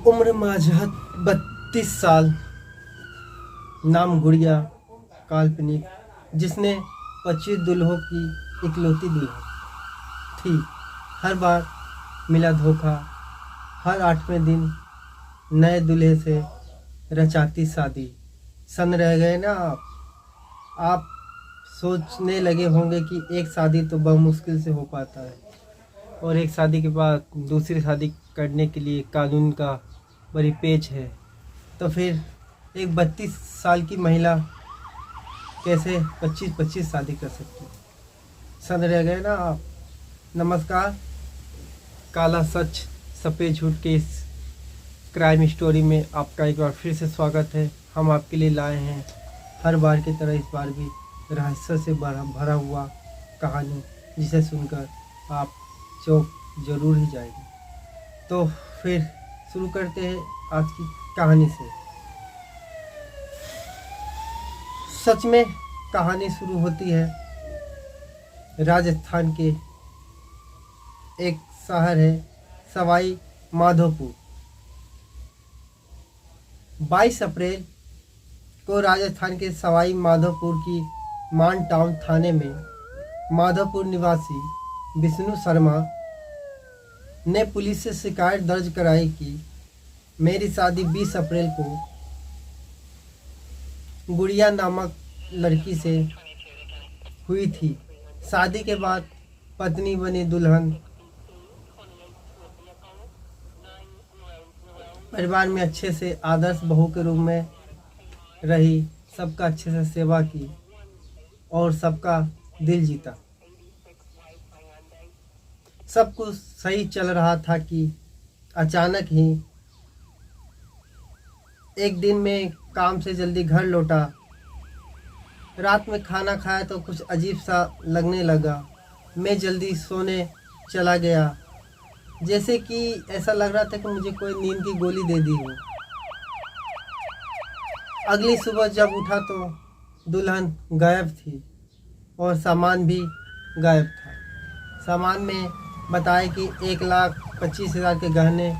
उम्र माजहत 32 साल, नाम गुड़िया, काल्पनिक, जिसने 25 दुल्हों की इकलौती दुल्हन थी। हर बार मिला धोखा, हर 8वें दिन नए दूल्हे से रचाती शादी। सन रह गए ना आप सोचने लगे होंगे कि एक शादी तो बहुत मुश्किल से हो पाता है और एक शादी के बाद दूसरी शादी करने के लिए कानून का बड़ी पेच है। तो फिर एक 32 साल की महिला कैसे 25-25 शादी कर सकती? सन रह गए ना आप। नमस्कार, काला सच सफ़ेद झूठ के इस क्राइम स्टोरी में आपका एक बार फिर से स्वागत है। हम आपके लिए लाए हैं हर बार की तरह इस बार भी रहस्य से भरा हुआ कहानी, जिसे सुनकर आप चौंक जरूर ही जाएंगे। तो फिर शुरू करते हैं आज की कहानी से। सच में कहानी शुरू होती है राजस्थान के एक शहर है सवाई माधोपुर। 22 अप्रैल को राजस्थान के सवाई माधोपुर की मान टाउन थाने में माधोपुर निवासी विष्णु शर्मा ने पुलिस से शिकायत दर्ज कराई कि मेरी शादी 20 अप्रैल को गुड़िया नामक लड़की से हुई थी। शादी के बाद पत्नी बनी दुल्हन परिवार में अच्छे से आदर्श बहू के रूप में रही, सबका अच्छे से सेवा की और सबका दिल जीता। सब कुछ सही चल रहा था कि अचानक ही एक दिन में काम से जल्दी घर लौटा। रात में खाना खाया तो कुछ अजीब सा लगने लगा। मैं जल्दी सोने चला गया, जैसे कि ऐसा लग रहा था कि मुझे कोई नींद की गोली दे दी हो। अगली सुबह जब उठा तो दुल्हन गायब थी और सामान भी गायब था। सामान में बताया कि 1,25,000 के गहने,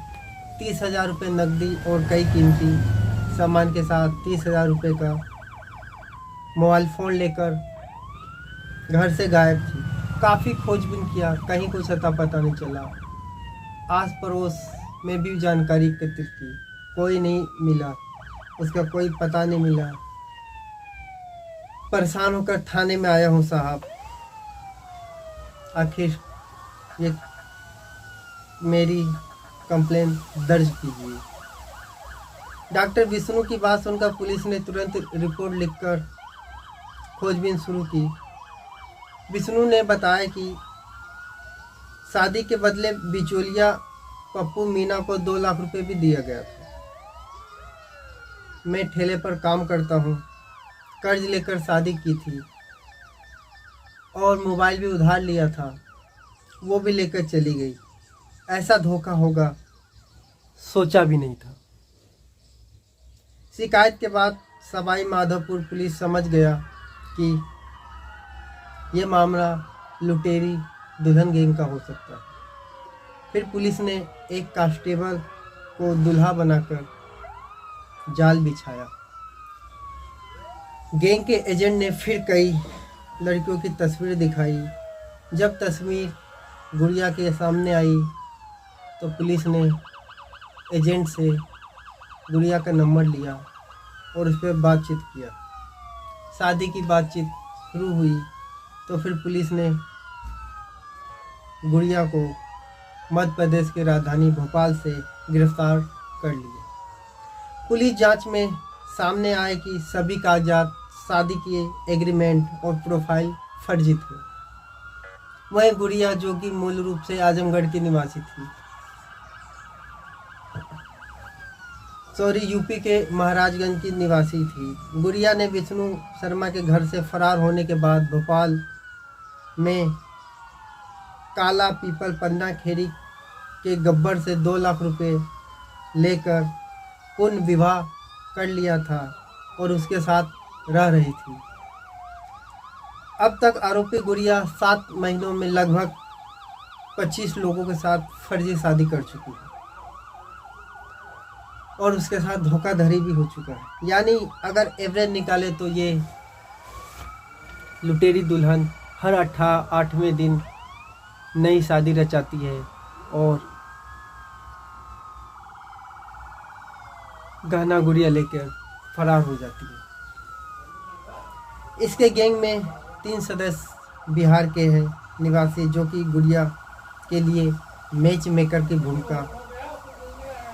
30,000 रुपये नकदी और कई कीमती सामान के साथ 30,000 रुपये का मोबाइल फ़ोन लेकर घर से गायब थी। काफ़ी खोजबीन किया, कहीं कुछ अता पता नहीं चला। आस पड़ोस में भी जानकारी एकत्रित की, कोई नहीं मिला, उसका कोई पता नहीं मिला। परेशान होकर थाने में आया हूँ साहब, आखिर ये मेरी कंप्लेन दर्ज कीजिए। डॉक्टर विष्णु की बात सुनकर पुलिस ने तुरंत रिपोर्ट लिखकर खोजबीन शुरू की। विष्णु ने बताया कि शादी के बदले बिचौलिया पप्पू मीना को 2 लाख रुपए भी दिया गया था। मैं ठेले पर काम करता हूँ, कर्ज लेकर शादी की थी और मोबाइल भी उधार लिया था, वो भी लेकर चली गई। ऐसा धोखा होगा सोचा भी नहीं था। शिकायत के बाद सवाई माधोपुर पुलिस समझ गया कि यह मामला लुटेरी दुल्हन गैंग का हो सकता है। फिर पुलिस ने एक कांस्टेबल को दुल्हा बनाकर जाल बिछाया। गैंग के एजेंट ने फिर कई लड़कियों की तस्वीर दिखाई। जब तस्वीर गुड़िया के सामने आई तो पुलिस ने एजेंट से गुड़िया का नंबर लिया और उस पर बातचीत किया। शादी की बातचीत शुरू हुई तो फिर पुलिस ने गुड़िया को मध्य प्रदेश के राजधानी भोपाल से गिरफ्तार कर लिया। पुलिस जांच में सामने आए कि सभी कागजात, शादी के एग्रीमेंट और प्रोफाइल फर्जी थे। वहीं गुड़िया, जो कि मूल रूप से आजमगढ़ की निवासी थी, यूपी के महाराजगंज की निवासी थी। गुड़िया ने विष्णु शर्मा के घर से फरार होने के बाद भोपाल में काला पीपल पन्ना खेड़ी के गब्बर से 2 लाख रुपए लेकर पुनः विवाह कर लिया था और उसके साथ रह रही थी। अब तक आरोपी गुड़िया 7 महीनों में लगभग 25 लोगों के साथ फर्जी शादी कर चुकी है। और उसके साथ धोखाधड़ी भी हो चुका है। यानी अगर एवरेज निकाले तो ये लुटेरी दुल्हन हर 8वें दिन नई शादी रचाती है और गहना गुड़िया लेकर फरार हो जाती है। इसके गैंग में 3 सदस्य बिहार के हैं निवासी, जो कि गुड़िया के लिए मैच मेकर की भूमिका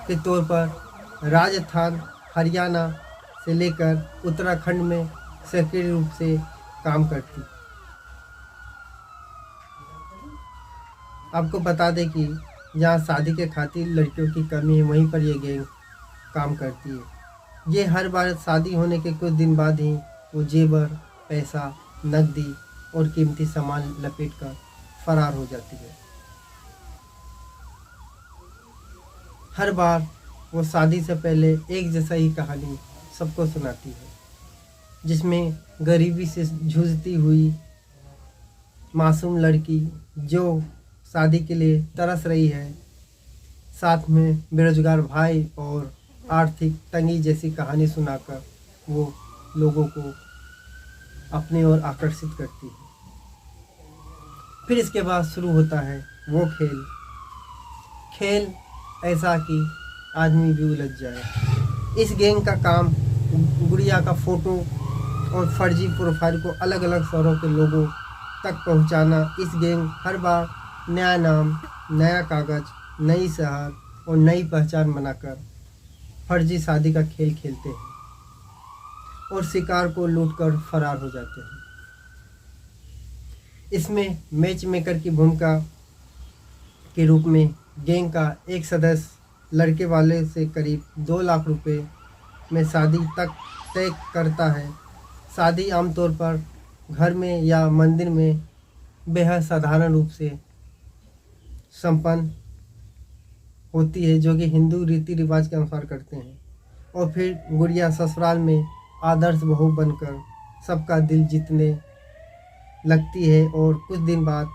के तौर पर राजस्थान, हरियाणा से लेकर उत्तराखंड में सक्रिय रूप से काम करती। आपको बता दें कि जहाँ शादी के खातिर लड़कियों की कमी है, वहीं पर ये गैंग काम करती है। ये हर बार शादी होने के कुछ दिन बाद ही वो जेवर, पैसा, नकदी और कीमती सामान लपेट कर फरार हो जाती है। हर बार वो शादी से पहले एक जैसा ही कहानी सबको सुनाती है, जिसमें गरीबी से जूझती हुई मासूम लड़की जो शादी के लिए तरस रही है, साथ में बेरोजगार भाई और आर्थिक तंगी जैसी कहानी सुनाकर वो लोगों को अपनी ओर आकर्षित करती है। फिर इसके बाद शुरू होता है वो खेल ऐसा कि आदमी भी उलझ जाए। इस गैंग का काम गुड़िया का फोटो और फर्जी प्रोफाइल को अलग अलग शहरों के लोगों तक पहुंचाना। इस गैंग हर बार नया नाम, नया कागज, नई शहर और नई पहचान बनाकर फर्जी शादी का खेल खेलते हैं और शिकार को लूटकर फरार हो जाते हैं। इसमें मैच मेकर की भूमिका के रूप में गैंग का एक सदस्य लड़के वाले से करीब 2 लाख रुपए में शादी तक तय करता है। शादी आमतौर पर घर में या मंदिर में बेहद साधारण रूप से संपन्न होती है, जो कि हिंदू रीति रिवाज के अनुसार करते हैं। और फिर गुड़िया ससुराल में आदर्श बहू बनकर सबका दिल जीतने लगती है और कुछ दिन बाद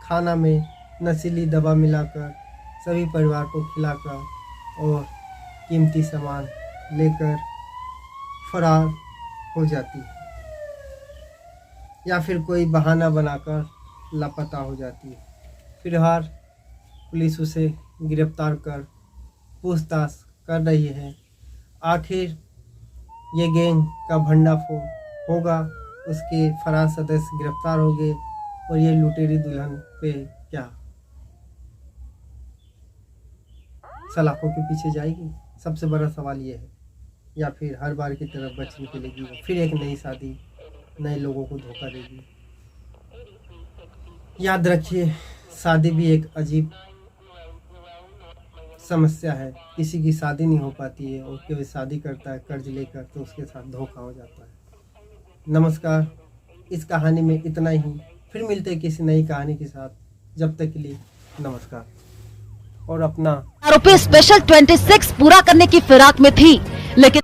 खाना में नशीली दवा मिलाकर सभी परिवार को खिलाकर और कीमती सामान लेकर फरार हो जाती है, या फिर कोई बहाना बनाकर लापता हो जाती है। फिलहाल पुलिस उसे गिरफ्तार कर पूछताछ कर रही है। आखिर ये गैंग का भंडाफोड़ होगा, उसके फरार सदस्य गिरफ्तार होंगे और ये लुटेरी दुल्हन पे क्या सलाखों के पीछे जाएगी? सबसे बड़ा सवाल ये है। या फिर हर बार की तरह बच निकलेगी, फिर एक नई शादी, नए लोगों को धोखा देगी। याद रखिए, शादी भी एक अजीब समस्या है। किसी की शादी नहीं हो पाती है और कोई शादी करता है कर्ज लेकर, तो उसके साथ धोखा हो जाता है। नमस्कार, इस कहानी में इतना ही। फिर मिलते हैं किसी नई कहानी के साथ। जब तक के लिए नमस्कार। और अपना आरोपी स्पेशल 26 पूरा करने की फिराक में थी, लेकिन